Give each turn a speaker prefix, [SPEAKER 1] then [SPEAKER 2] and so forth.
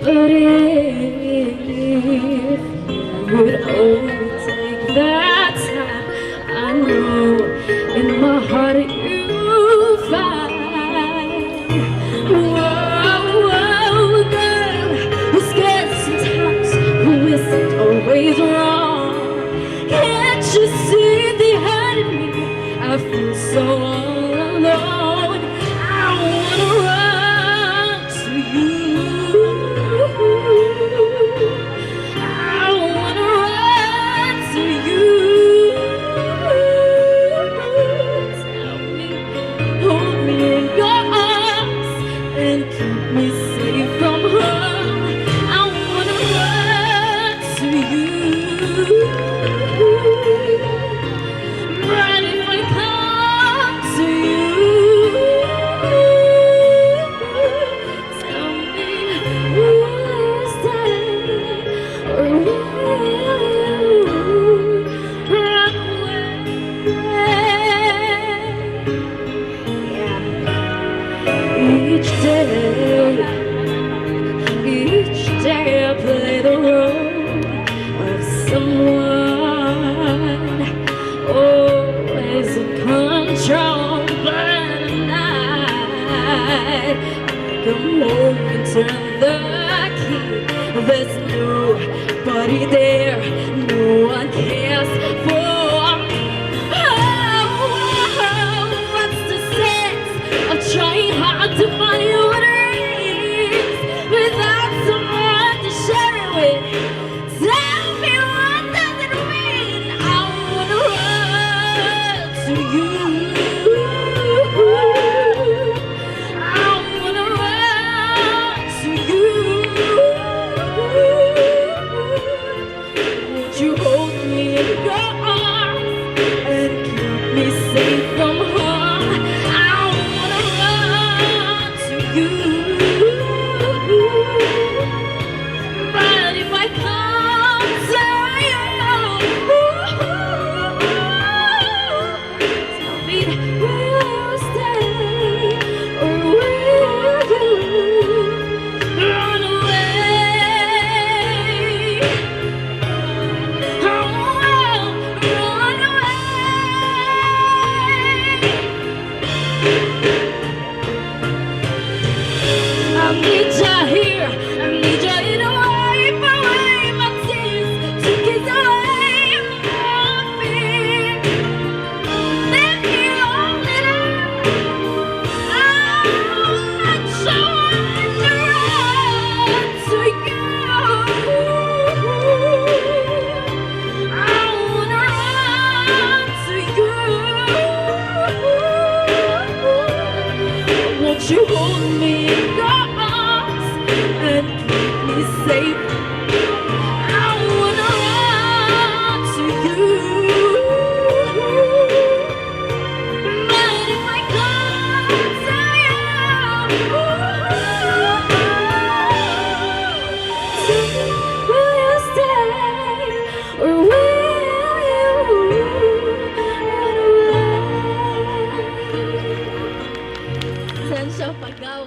[SPEAKER 1] but if you would only take that time, I know in my heart you'll find. Whoa, girl, you're scared sometimes, who isn't always wrong. Can't you see the hurt in me? I feel so all alone. I wanna run to you. I wanna run to you. Tell me, hold me in your arms and keep me safe from harm. I wanna run to you. But if I come to you, tell me, will you stay or will you run away? Each day I play the role of someone always in control, but at night I come home and turn the key. There's nobody there, no one cares for me. Oh, what's the sense of trying hard to find your dreams without someone to share it with? Tell me, what does it mean? I wanna run to you. I wanna run to you. Won't you hold me in your arms and keep me safe from harm? I wanna run to you. But if I come to you, tell me, will you stay or will you run away? Oh, run away. I need you here, I need you in a wipe away my tears, to kiss away my fear. Let me hold it up. I'm so to run to you. I wanna run to you. Won't you hold me in your arms and keep me safe? I wanna run to you. But if I come to you, will you stay or will you run away? Saan siya pagaw?